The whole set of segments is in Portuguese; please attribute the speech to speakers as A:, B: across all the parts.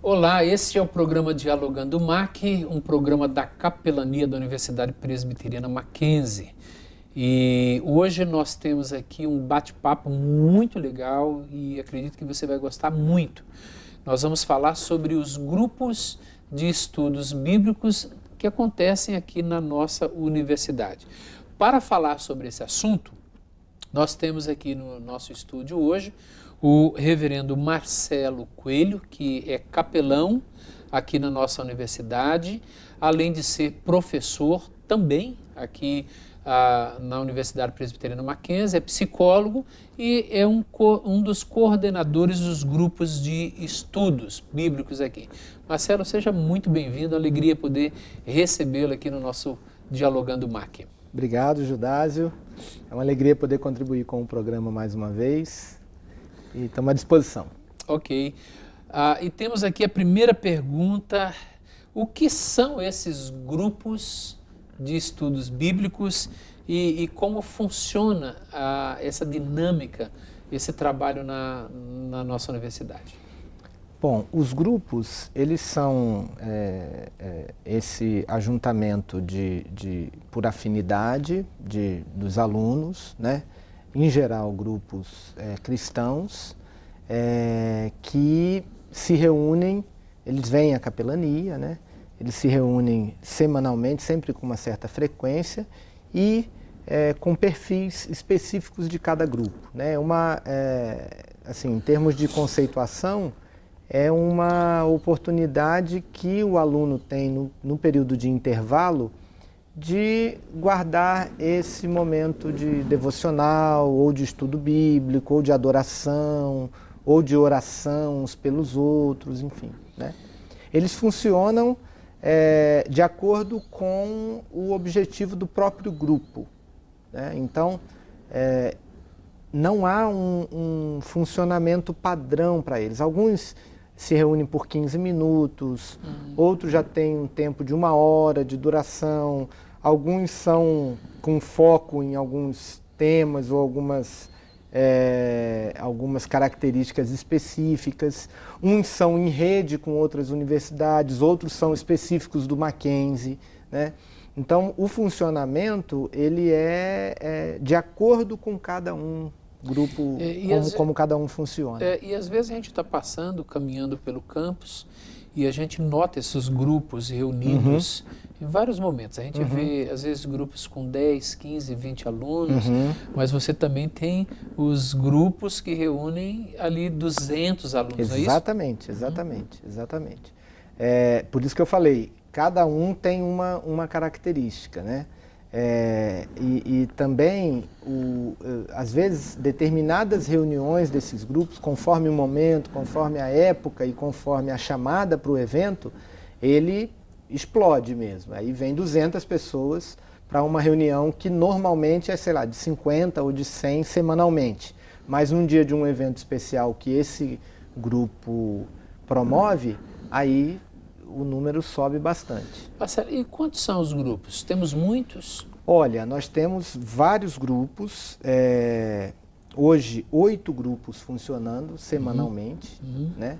A: Olá, esse é o programa Dialogando MAC, um programa da Capelania da Universidade Presbiteriana Mackenzie. E hoje nós temos aqui um bate-papo muito legal e acredito que você vai gostar muito. Nós vamos falar sobre os grupos de estudos bíblicos que acontecem aqui na nossa universidade. Para falar sobre esse assunto, nós temos aqui no nosso estúdio hoje o reverendo Marcelo Coelho, que é capelão aqui na nossa universidade, além de ser professor também aqui na Universidade Presbiteriana Mackenzie, é psicólogo e é um dos coordenadores dos grupos de estudos bíblicos aqui. Marcelo, seja muito bem-vindo, alegria poder recebê-lo aqui no nosso Dialogando MAC.
B: Obrigado, Judásio. É uma alegria poder contribuir com o programa mais uma vez. E estamos à disposição.
A: Ok. E temos aqui a primeira pergunta. O que são esses grupos de estudos bíblicos e como funciona essa dinâmica, esse trabalho na nossa universidade?
B: Bom, os grupos, eles são esse ajuntamento por afinidade dos alunos, né? Em geral, grupos cristãos que se reúnem, eles vêm à capelania, né? Eles se reúnem semanalmente, sempre com uma certa frequência e com perfis específicos de cada grupo, né? Assim, em termos de conceituação, é uma oportunidade que o aluno tem no período de intervalo de guardar esse momento de devocional, ou de estudo bíblico, ou de adoração, ou de oração uns pelos outros, enfim, né? Eles funcionam de acordo com o objetivo do próprio grupo, né? Então, não há um funcionamento padrão para eles. Alguns se reúnem por 15 minutos, outros já têm um tempo de 1 hora de duração, alguns são com foco em alguns temas ou algumas características específicas. Uns são em rede com outras universidades, outros são específicos do Mackenzie, né? Então, o funcionamento ele é de acordo com cada um grupo, como cada um funciona.
A: E às vezes a gente está caminhando pelo campus, e a gente nota esses grupos reunidos em vários momentos. A gente vê, às vezes, grupos com 10, 15, 20 alunos, mas você também tem os grupos que reúnem ali 200 alunos,
B: exatamente, não é isso? Exatamente. Por isso que eu falei, cada um tem uma característica, né? E também, às vezes, determinadas reuniões desses grupos, conforme o momento, conforme a época e conforme a chamada para o evento, ele explode mesmo. Aí vem 200 pessoas para uma reunião que normalmente é, sei lá, de 50 ou de 100 semanalmente. Mas num dia de um evento especial que esse grupo promove, aí o número sobe bastante.
A: Marcelo, e quantos são os grupos? Temos muitos?
B: Olha, nós temos vários grupos, hoje 8 grupos funcionando semanalmente, né?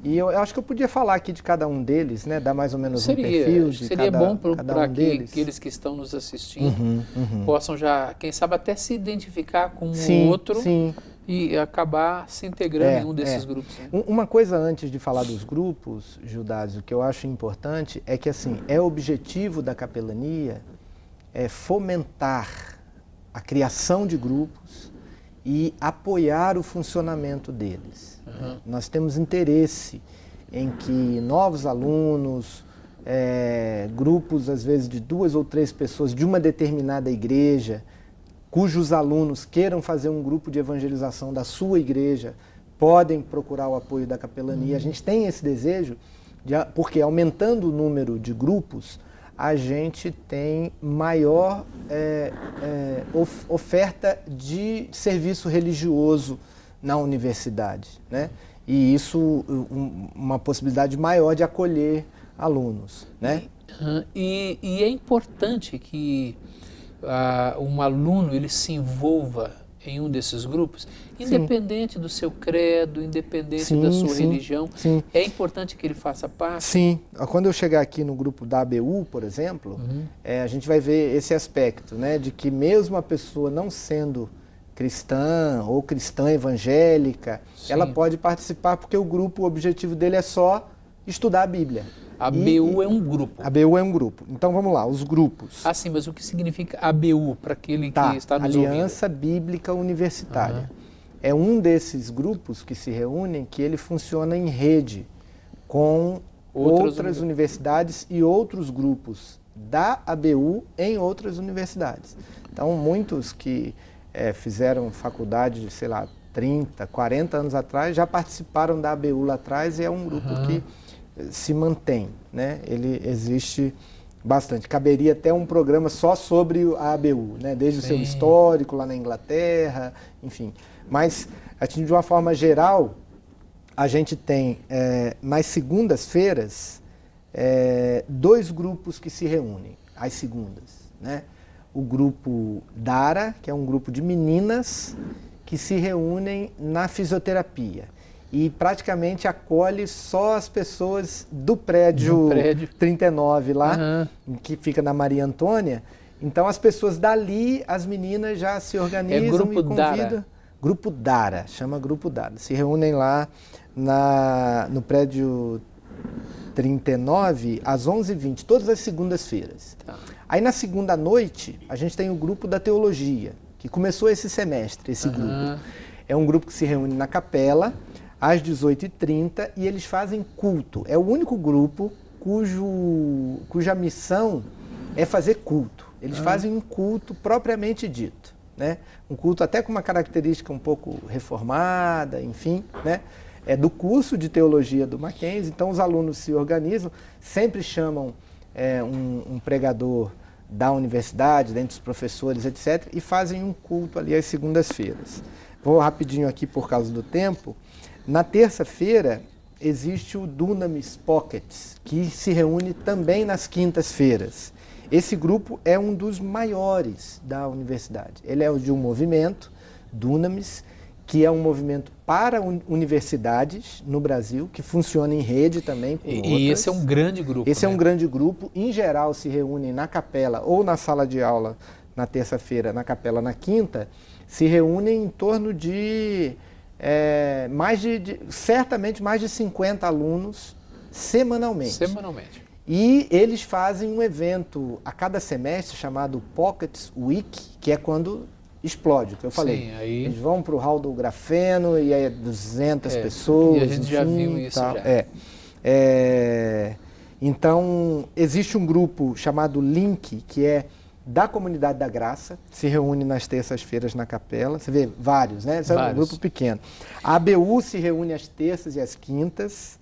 B: E eu acho que eu podia falar aqui de cada um deles, né? Dar mais ou menos um perfil de
A: seria
B: cada
A: bom
B: um deles.
A: aqueles que estão nos assistindo possam já, quem sabe, até se identificar com o outro.
B: Sim.
A: E acabar se integrando em um desses grupos. Né?
B: Uma coisa antes de falar dos grupos, Judásio, que eu acho importante é que, assim, objetivo da capelania fomentar a criação de grupos e apoiar o funcionamento deles. Nós temos interesse em que novos alunos, grupos, às vezes, de 2 ou 3 pessoas de uma determinada igreja, cujos alunos queiram fazer um grupo de evangelização da sua igreja, podem procurar o apoio da capelania. A gente tem esse desejo, porque aumentando o número de grupos, a gente tem maior oferta de serviço religioso na universidade, né? E isso, uma possibilidade maior de acolher alunos, né?
A: E é importante que um aluno ele se envolva em um desses grupos, independente do seu credo, independente da sua religião. É importante que ele faça parte?
B: Sim. Quando eu chegar aqui no grupo da ABU, por exemplo, a gente vai ver esse aspecto, né, de que mesmo a pessoa não sendo cristã ou cristã evangélica, ela pode participar porque o objetivo dele é só estudar a Bíblia.
A: A ABU é um grupo.
B: A ABU é um grupo. Então vamos lá, os grupos.
A: Sim, mas o que significa ABU para aquele que está nos ouvindo?
B: Aliança Bíblica Universitária. É um desses grupos que se reúnem que ele funciona em rede com outras universidades e outros grupos da ABU em outras universidades. Então muitos que fizeram faculdade, sei lá, 30, 40 anos atrás, já participaram da ABU lá atrás e é um grupo que se mantém, né? Ele existe bastante. Caberia até um programa só sobre a ABU, né? Desde o seu histórico lá na Inglaterra, enfim. Mas, de uma forma geral, a gente tem, nas segundas-feiras, 2 grupos que se reúnem, às segundas, né? O grupo Dara, que é um grupo de meninas que se reúnem na fisioterapia. E praticamente acolhe só as pessoas do prédio 39 lá, que fica na Maria Antônia. Então as pessoas dali, as meninas já se organizam
A: grupo
B: e convidam. Grupo Dara, chama Grupo Dara. Se reúnem lá no prédio 39 às 11h20, todas as segundas-feiras. Aí na segunda noite a gente tem o grupo da teologia, que começou esse semestre, esse grupo. É um grupo que se reúne na capela às 18h30 e eles fazem culto. É o único grupo cuja missão é fazer culto. Eles fazem um culto propriamente dito, né? Um culto até com uma característica um pouco reformada, enfim, né? É do curso de teologia do Mackenzie. Então os alunos se organizam, sempre chamam um pregador da universidade, dentre os professores, etc., e fazem um culto ali às segundas-feiras. Vou rapidinho aqui por causa do tempo. Na terça-feira, existe o Dunamis Pockets, que se reúne também nas quintas-feiras. Esse grupo é um dos maiores da universidade. Ele é de um movimento, Dunamis, que é um movimento para universidades no Brasil, que funciona em rede também com outras.
A: E esse é um grande grupo.
B: Esse é um grande grupo. Em geral, se reúnem na capela ou na sala de aula na terça-feira, na capela na quinta, se reúnem em torno de... certamente mais de 50 alunos semanalmente. E eles fazem um evento a cada semestre chamado Pockets Week, que é quando explode, o que eu falei.
A: Aí...
B: Eles vão para o hall do grafeno e aí 200 pessoas.
A: E a gente já viu isso.
B: Então, existe um grupo chamado Link, que é da Comunidade da Graça, se reúne nas terças-feiras na capela. Você vê vários, né? Esse é um grupo pequeno. A ABU se reúne às terças e às quintas.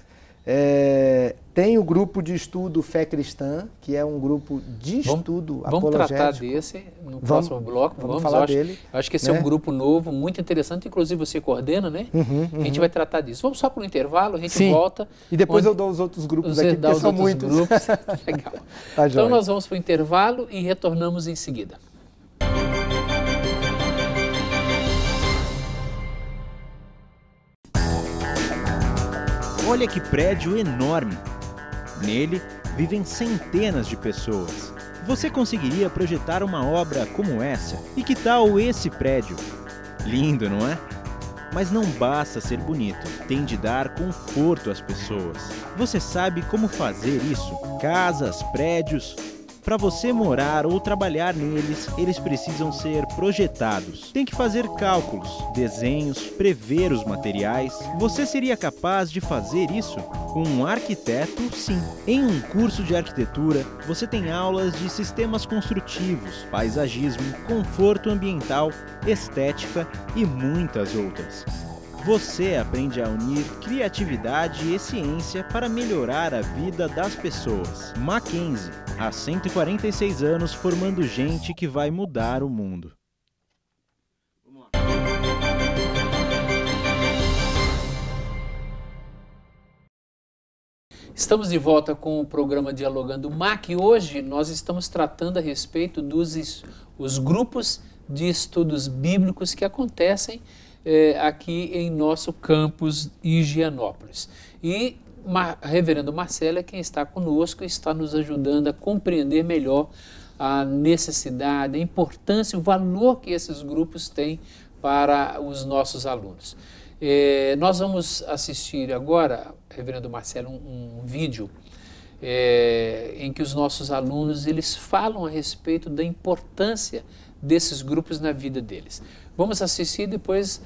B: Tem o grupo de estudo Fé Cristã, que é um grupo de estudo apologético.
A: Vamos tratar desse no próximo bloco.
B: Vamos falar dele.
A: Acho que esse é um grupo novo, muito interessante, inclusive você coordena, né? A gente vai tratar disso. Vamos só para o intervalo, a gente volta.
B: E depois eu dou os outros grupos aqui, porque são muitos.
A: Legal. Então nós vamos para o intervalo e retornamos em seguida.
C: Olha que prédio enorme! Nele vivem centenas de pessoas. Você conseguiria projetar uma obra como essa? E que tal esse prédio? Lindo, não é? Mas não basta ser bonito, tem de dar conforto às pessoas. Você sabe como fazer isso? Casas, prédios... Para você morar ou trabalhar neles, eles precisam ser projetados. Tem que fazer cálculos, desenhos, prever os materiais. Você seria capaz de fazer isso? Com um arquiteto, sim. Em um curso de arquitetura, você tem aulas de sistemas construtivos, paisagismo, conforto ambiental, estética e muitas outras. Você aprende a unir criatividade e ciência para melhorar a vida das pessoas. Mackenzie, há 146 anos formando gente que vai mudar o mundo.
A: Estamos de volta com o programa Dialogando MAC e hoje nós estamos tratando a respeito os grupos de estudos bíblicos que acontecem aqui em nosso campus Higienópolis. E Reverendo Marcelo é quem está conosco e está nos ajudando a compreender melhor a necessidade, a importância, o valor que esses grupos têm para os nossos alunos. Nós vamos assistir agora, Reverendo Marcelo, um vídeo em que os nossos alunos eles falam a respeito da importância desses grupos na vida deles. Vamos assistir, depois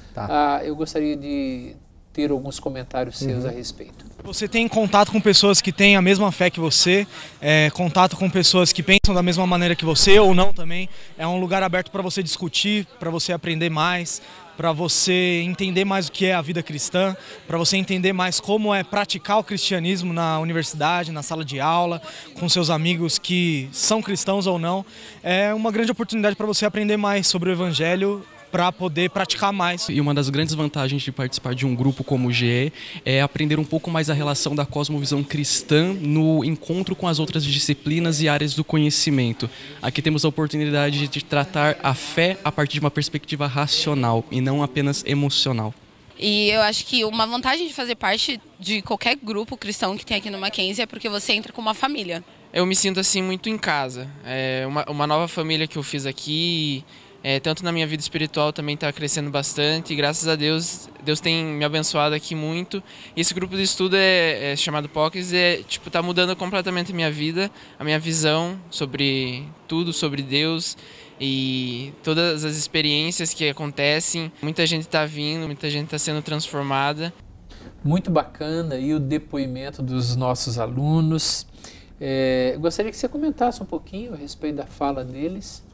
A: eu gostaria de ter alguns comentários seus a respeito.
D: Você tem contato com pessoas que têm a mesma fé que você, contato com pessoas que pensam da mesma maneira que você ou não também. É um lugar aberto para você discutir, para você aprender mais, para você entender mais o que é a vida cristã, para você entender mais como é praticar o cristianismo na universidade, na sala de aula, com seus amigos que são cristãos ou não. É uma grande oportunidade para você aprender mais sobre o Evangelho, para poder praticar mais.
E: E uma das grandes vantagens de participar de um grupo como o GE é aprender um pouco mais a relação da cosmovisão cristã no encontro com as outras disciplinas e áreas do conhecimento. Aqui temos a oportunidade de tratar a fé a partir de uma perspectiva racional e não apenas emocional.
F: E eu acho que uma vantagem de fazer parte de qualquer grupo cristão que tem aqui no Mackenzie é porque você entra com uma família.
G: Eu me sinto assim muito em casa. É uma nova família que eu fiz aqui. Tanto na minha vida espiritual também está crescendo bastante e graças a Deus, Deus tem me abençoado aqui muito. E esse grupo de estudo chamado Pockets, tá mudando completamente a minha vida, a minha visão sobre tudo, sobre Deus e todas as experiências que acontecem. Muita gente está vindo, muita gente está sendo transformada.
A: Muito bacana e o depoimento dos nossos alunos. Gostaria que você comentasse um pouquinho a respeito da fala deles.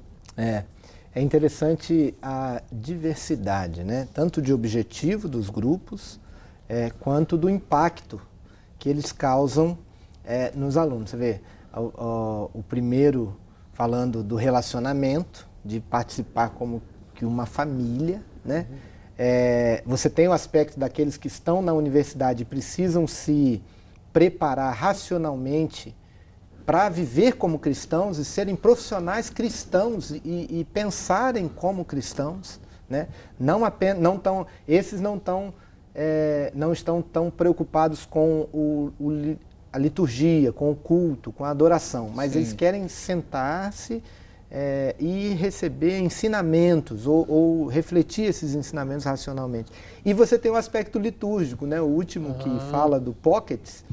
B: É interessante a diversidade, né? Tanto de objetivo dos grupos, quanto do impacto que eles causam nos alunos. Você vê, o primeiro falando do relacionamento, de participar como que uma família, né? Você tem o aspecto daqueles que estão na universidade e precisam se preparar racionalmente para viver como cristãos e serem profissionais cristãos e pensarem como cristãos, né? Esses não estão tão preocupados com a liturgia, com o culto, com a adoração, mas Sim. Eles querem sentar-se e receber ensinamentos ou refletir esses ensinamentos racionalmente. E você tem o aspecto litúrgico, né? O último que fala do Pockets,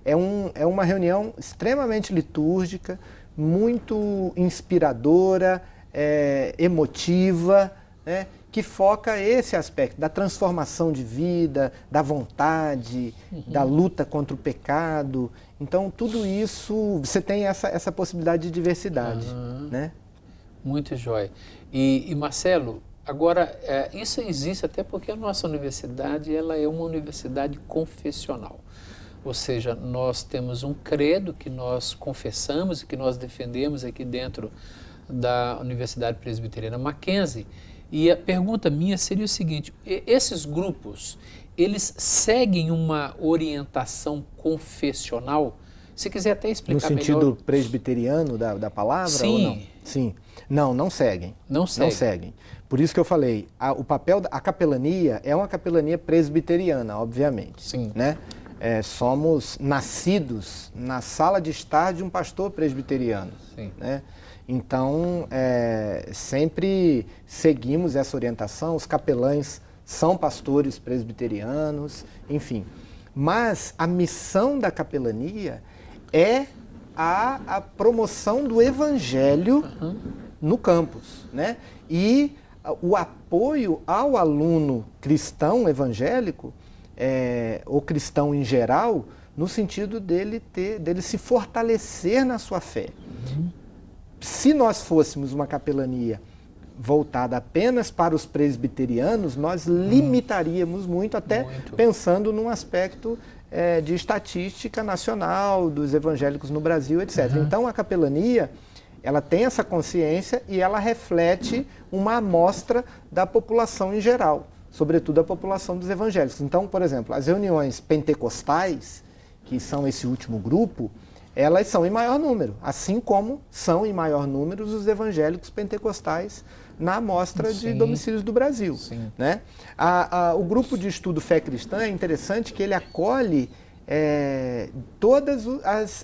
B: é uma reunião extremamente litúrgica, muito inspiradora, emotiva, né, que foca esse aspecto da transformação de vida, da vontade, da luta contra o pecado. Então, tudo isso, você tem essa possibilidade de diversidade. Né?
A: Muito jóia. E Marcelo, agora, isso existe até porque a nossa universidade ela é uma universidade confessional. Ou seja, nós temos um credo que nós confessamos e que nós defendemos aqui dentro da Universidade Presbiteriana Mackenzie. E a pergunta minha seria o seguinte, esses grupos, eles seguem uma orientação confessional? Se quiser até explicar melhor.
B: No sentido presbiteriano da palavra?
A: Sim.
B: Ou não? Sim. Não seguem.
A: Não seguem.
B: Por isso que eu falei, o papel da capelania é uma capelania presbiteriana, obviamente.
A: Sim.
B: Né? Somos nascidos na sala de estar de um pastor presbiteriano.
A: Sim.
B: Né? Então, sempre seguimos essa orientação, os capelães são pastores presbiterianos, enfim. Mas a missão da capelania é a promoção do evangelho no campus, né? E o apoio ao aluno cristão evangélico, ou cristão em geral, no sentido dele se fortalecer na sua fé. Se nós fôssemos uma capelania voltada apenas para os presbiterianos, nós limitaríamos muito, pensando num aspecto de estatística nacional, dos evangélicos no Brasil, etc. Então, a capelania, ela tem essa consciência e ela reflete uma amostra da população em geral, sobretudo a população dos evangélicos. Então, por exemplo, as reuniões pentecostais, que são esse último grupo, elas são em maior número, assim como são em maior número os evangélicos pentecostais na amostra de domicílios do Brasil. Né? O grupo de estudo Fé Cristã é interessante que ele acolhe todas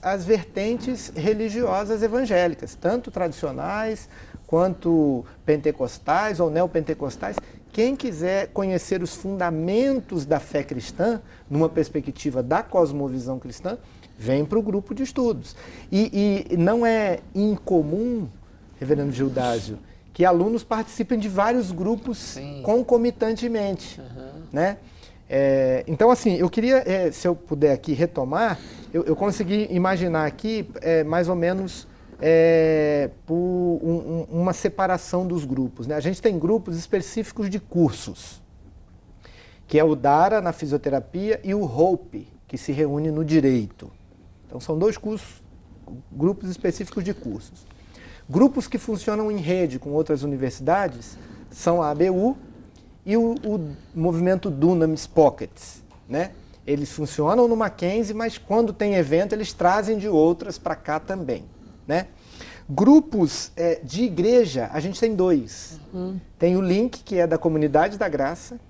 B: as vertentes religiosas evangélicas, tanto tradicionais quanto pentecostais ou neopentecostais. Quem quiser conhecer os fundamentos da fé cristã, numa perspectiva da cosmovisão cristã, vem para o grupo de estudos. E não é incomum, reverendo Gildásio, que alunos participem de vários grupos concomitantemente. Né? Então, assim, eu queria, se eu puder aqui retomar, eu consegui imaginar aqui mais ou menos por uma separação dos grupos. Né? A gente tem grupos específicos de cursos, que é o Dara na fisioterapia e o Hope, que se reúne no direito. Então são dois cursos, grupos específicos de cursos. Grupos que funcionam em rede com outras universidades são a ABU e o movimento Dunamis Pockets. Né? Eles funcionam no Mackenzie, mas quando tem evento eles trazem de outras para cá também. Né? Grupos de igreja, a gente tem dois. Tem o Link, que é da Comunidade da Graça,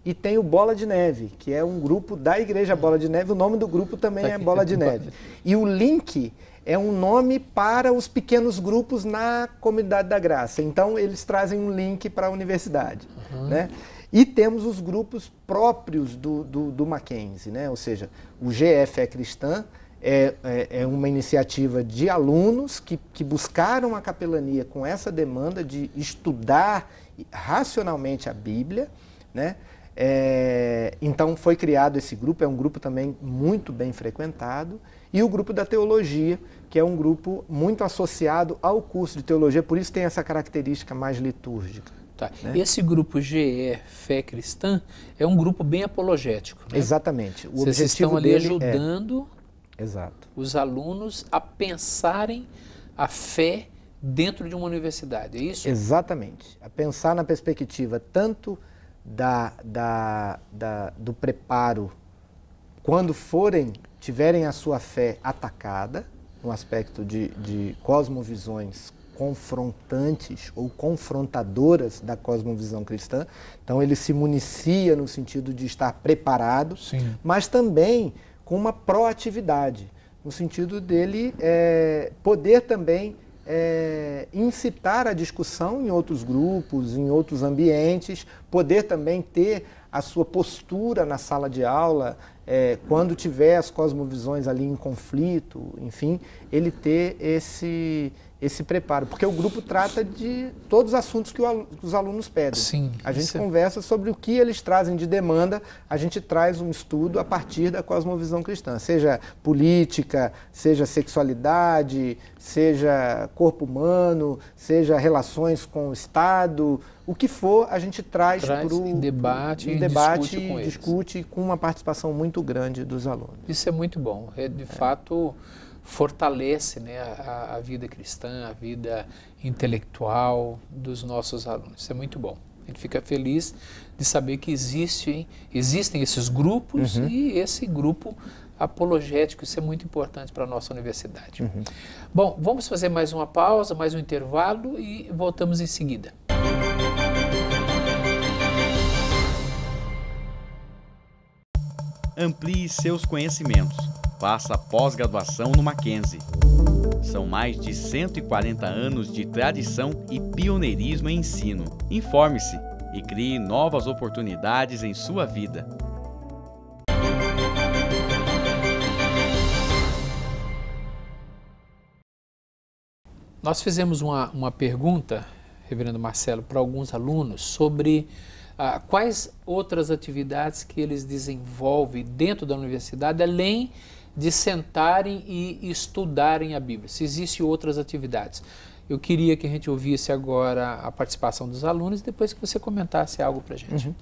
B: e tem o Bola de Neve, que é um grupo da Igreja Bola de Neve. O nome do grupo também é Bola de Neve. E o Link é um nome para os pequenos grupos na Comunidade da Graça. Então, eles trazem um link para a universidade. Né? E temos os grupos próprios do Mackenzie, né? Ou seja, o GF é Cristã, é uma iniciativa de alunos que buscaram a capelania com essa demanda de estudar racionalmente a Bíblia, né? Então foi criado esse grupo, é um grupo também muito bem frequentado, e o grupo da teologia, que é um grupo muito associado ao curso de teologia, por isso tem essa característica mais litúrgica.
A: Tá.
B: Né?
A: Esse grupo GE, Fé Cristã, é um grupo bem apologético. Né?
B: Exatamente. O
A: Vocês
B: objetivo
A: estão ali
B: dele
A: ajudando
B: Exato.
A: os alunos a pensarem a fé dentro de uma universidade, é isso?
B: Exatamente. A pensar na perspectiva tanto do preparo quando tiverem a sua fé atacada, no aspecto de cosmovisões confrontantes ou confrontadoras da cosmovisão cristã. Então ele se municia no sentido de estar preparado, mas também com uma proatividade, no sentido dele poder também incitar a discussão em outros grupos, em outros ambientes, poder também ter a sua postura na sala de aula, quando tiver as cosmovisões ali em conflito, enfim, ele ter esse preparo, porque o grupo trata de todos os assuntos que os alunos pedem. A gente conversa sobre o que eles trazem de demanda, a gente traz um estudo a partir da cosmovisão cristã, seja política, seja sexualidade, seja corpo humano, seja relações com o Estado, o que for, a gente traz para o
A: debate
B: e discute com uma participação muito grande dos alunos.
A: Isso é muito bom, de fato fortalece, né, a vida cristã, a vida intelectual dos nossos alunos. Isso é muito bom. A gente fica feliz de saber que existem esses grupos e esse grupo apologético. Isso é muito importante para a nossa universidade. Bom, vamos fazer mais uma pausa, mais um intervalo e voltamos em seguida.
C: Amplie seus conhecimentos. Faça pós-graduação no Mackenzie. São mais de 140 anos de tradição e pioneirismo em ensino. Informe-se e crie novas oportunidades em sua vida.
A: Nós fizemos uma pergunta, reverendo Marcelo, para alguns alunos sobre quais outras atividades que eles desenvolvem dentro da universidade, além de sentarem e estudarem a Bíblia, se existem outras atividades. Eu queria que a gente ouvisse agora a participação dos alunos e depois que você comentasse algo para a gente.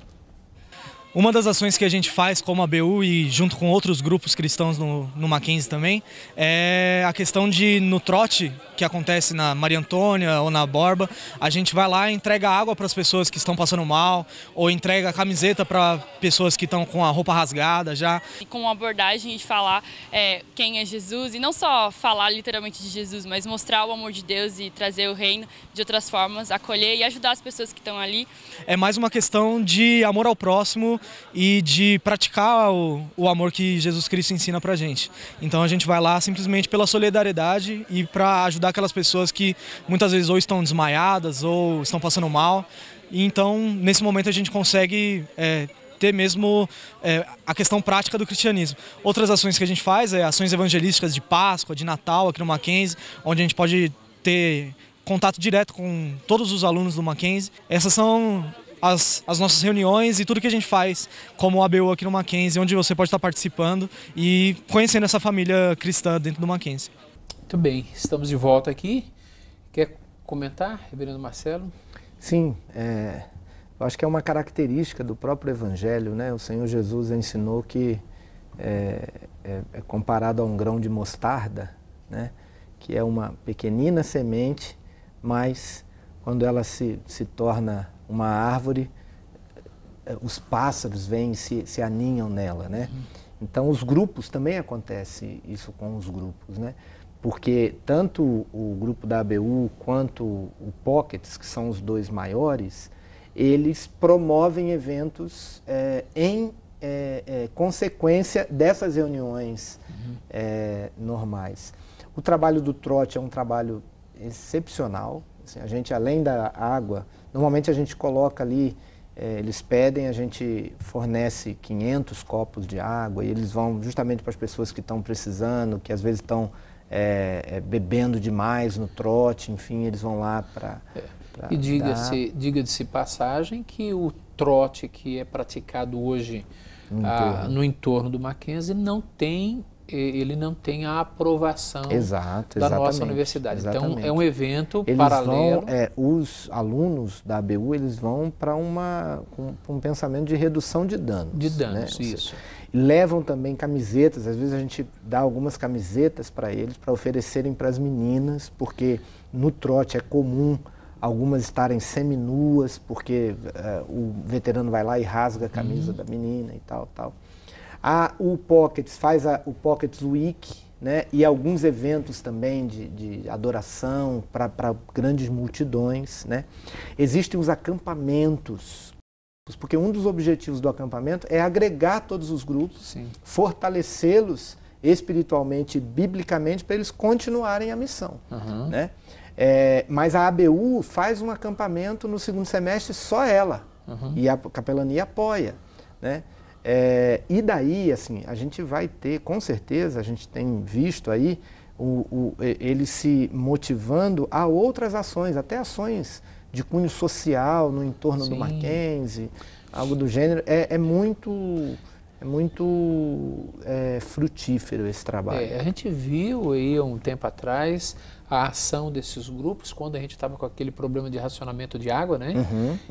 D: Uma das ações que a gente faz como ABU e junto com outros grupos cristãos no Mackenzie também é a questão de, no trote que acontece na Maria Antônia ou na Borba, a gente vai lá e entrega água para as pessoas que estão passando mal, ou entrega camiseta para pessoas que estão com a roupa rasgada já.
H: E com uma abordagem de falar quem é Jesus, e não só falar literalmente de Jesus, mas mostrar o amor de Deus e trazer o reino de outras formas, acolher e ajudar as pessoas que estão ali.
D: É mais uma questão de amor ao próximo e de praticar o amor que Jesus Cristo ensina pra gente. Então a gente vai lá simplesmente pela solidariedade e para ajudar aquelas pessoas que muitas vezes ou estão desmaiadas ou estão passando mal. E então, nesse momento, a gente consegue ter mesmo a questão prática do cristianismo. Outras ações que a gente faz ações evangelísticas de Páscoa, de Natal, aqui no Mackenzie, onde a gente pode ter contato direto com todos os alunos do Mackenzie. Essas são as nossas reuniões e tudo que a gente faz como ABU aqui no Mackenzie, onde você pode estar participando e conhecendo essa família cristã dentro do Mackenzie.
A: Muito bem, estamos de volta aqui. Quer comentar, reverendo Marcelo?
B: Sim, eu acho que é uma característica do próprio Evangelho, né? O Senhor Jesus ensinou que é comparado a um grão de mostarda, né? Que é uma pequenina semente, mas quando ela se torna uma árvore, os pássaros vêm e se aninham nela, né? Então os grupos, também acontece isso com os grupos, né? Porque tanto o grupo da ABU quanto o Pockets, que são os dois maiores, eles promovem eventos em consequência dessas reuniões normais. O trabalho do trote é um trabalho excepcional. Assim, a gente, além da água, normalmente a gente coloca ali, eles pedem, a gente fornece 500 copos de água e eles vão justamente para as pessoas que estão precisando, que às vezes estão bebendo demais no trote, enfim, eles vão lá para...
A: E diga-se passagem que o trote que é praticado hoje no entorno do Mackenzie ele não tem a aprovação da nossa universidade.
B: Exatamente.
A: Então é um evento paralelo.
B: Os alunos da ABU, eles vão para um pensamento de redução de danos.
A: De danos,
B: né?
A: isso.
B: Levam também camisetas, às vezes a gente dá algumas camisetas para eles, para oferecerem para as meninas, porque no trote é comum algumas estarem seminuas, porque o veterano vai lá e rasga a camisa da menina e tal. O Pockets faz o Pockets Week, né? E alguns eventos também de adoração para grandes multidões, né? Existem os acampamentos, porque um dos objetivos do acampamento é agregar todos os grupos, fortalecê-los espiritualmente e biblicamente para eles continuarem a missão, né? Mas a ABU faz um acampamento no segundo semestre só ela, e a capelania apoia, né? E daí, assim, a gente vai ter, com certeza, a gente tem visto aí eles se motivando a outras ações, até ações de cunho social no entorno do Mackenzie, algo do gênero. É muito frutífero esse trabalho.
A: A gente viu aí há um tempo atrás a ação desses grupos quando a gente estava com aquele problema de racionamento de água, né?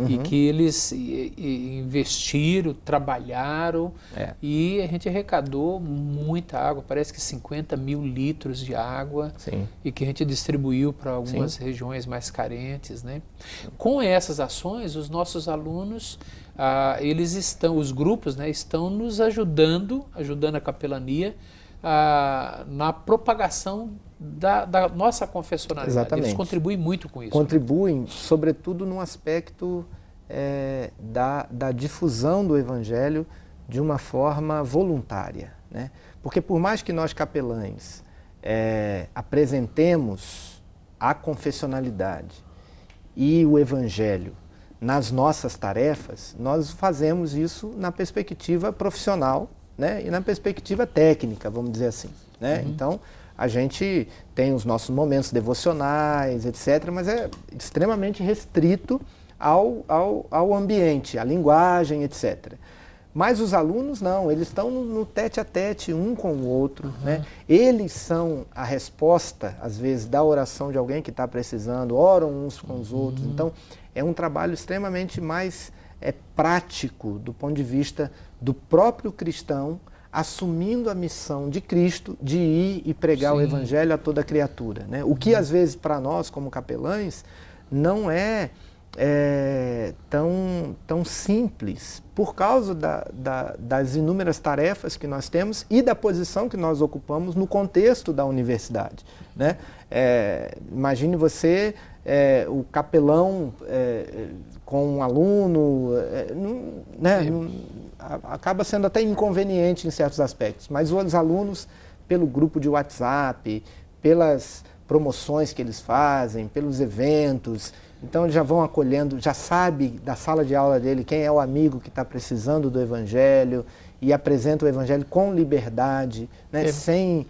A: E que eles investiram, trabalharam e a gente arrecadou muita água, parece que 50 mil litros de água. E que a gente distribuiu para algumas regiões mais carentes, né? Com essas ações, os nossos alunos, os grupos, né, estão nos ajudando a capelania na propagação da nossa confessionalidade.
B: Exatamente.
A: Eles contribuem muito com isso.
B: Contribuem, sobretudo, no aspecto da difusão do Evangelho de uma forma voluntária, né? Porque por mais que nós capelães apresentemos a confessionalidade e o Evangelho nas nossas tarefas, nós fazemos isso na perspectiva profissional, né? E na perspectiva técnica, vamos dizer assim, né? Então, a gente tem os nossos momentos devocionais, etc., mas é extremamente restrito ao ambiente, à linguagem, etc. Mas os alunos não, eles estão no tete-a-tete um com o outro, né? Eles são a resposta, às vezes, da oração de alguém que está precisando, oram uns com os outros. Então, é um trabalho extremamente mais prático do ponto de vista do próprio cristão assumindo a missão de Cristo de ir e pregar o Evangelho a toda criatura, né? O que às vezes para nós como capelães não é tão simples por causa das inúmeras tarefas que nós temos e da posição que nós ocupamos no contexto da universidade, né? Imagine você, o capelão com um aluno, acaba sendo até inconveniente em certos aspectos, mas os alunos, pelo grupo de WhatsApp, pelas promoções que eles fazem, pelos eventos, então eles já vão acolhendo, já sabe da sala de aula dele quem é o amigo que está precisando do Evangelho e apresenta o Evangelho com liberdade, né? Sem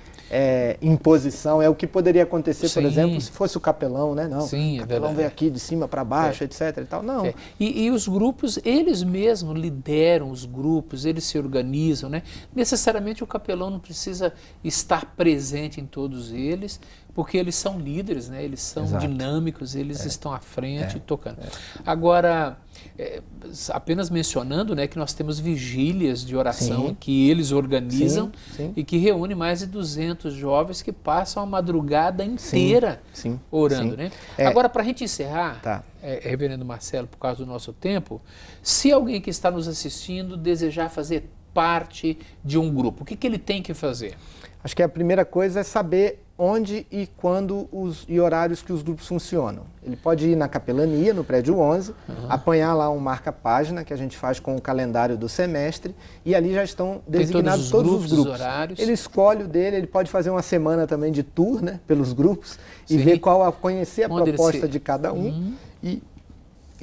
B: imposição. É o que poderia acontecer, por exemplo, se fosse o capelão, né? Não, o capelão veio aqui de cima para baixo, etc. E tal. Não.
A: E os grupos, eles mesmos lideram os grupos, eles se organizam, né? Necessariamente o capelão não precisa estar presente em todos eles, porque eles são líderes, né? Eles são dinâmicos, eles estão à frente tocando. Agora, apenas mencionando, né, que nós temos vigílias de oração que eles organizam e que reúnem mais de 200 jovens que passam a madrugada inteira orando. Né? Agora, para a gente encerrar, Reverendo Marcelo, por causa do nosso tempo, se alguém que está nos assistindo desejar fazer parte de um grupo, o que ele tem que fazer?
B: Acho que a primeira coisa é saber onde e quando e horários que os grupos funcionam. Ele pode ir na capelania, no prédio 11, apanhar lá um marca-página que a gente faz com o calendário do semestre e ali já estão designados todos os grupos.
A: Horários.
B: Ele escolhe o dele, ele pode fazer uma semana também de tour, né, pelos grupos e ver conhecer a proposta de cada um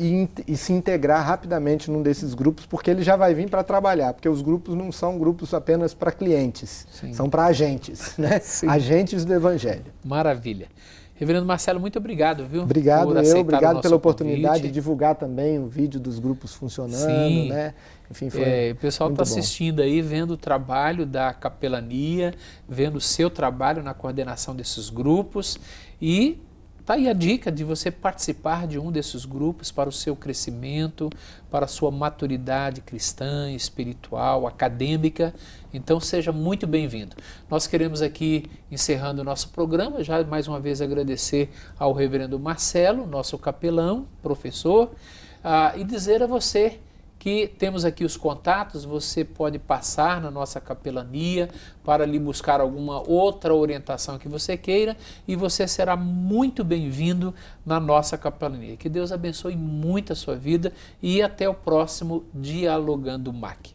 B: e se integrar rapidamente num desses grupos, porque ele já vai vir para trabalhar, porque os grupos não são grupos apenas para clientes, são para agentes, né? Agentes do Evangelho.
A: Maravilha. Reverendo Marcelo, muito obrigado, viu?
B: Obrigado obrigado pela oportunidade de divulgar também o vídeo dos grupos funcionando, né? Enfim,
A: o pessoal está assistindo aí, vendo o trabalho da capelania, vendo o seu trabalho na coordenação desses grupos e está aí a dica de você participar de um desses grupos para o seu crescimento, para a sua maturidade cristã, espiritual, acadêmica. Então seja muito bem-vindo. Nós queremos aqui, encerrando o nosso programa, já mais uma vez agradecer ao Reverendo Marcelo, nosso capelão, professor, e dizer a você que temos aqui os contatos, você pode passar na nossa capelania para lhe buscar alguma outra orientação que você queira e você será muito bem-vindo na nossa capelania. Que Deus abençoe muito a sua vida e até o próximo Dialogando MAC.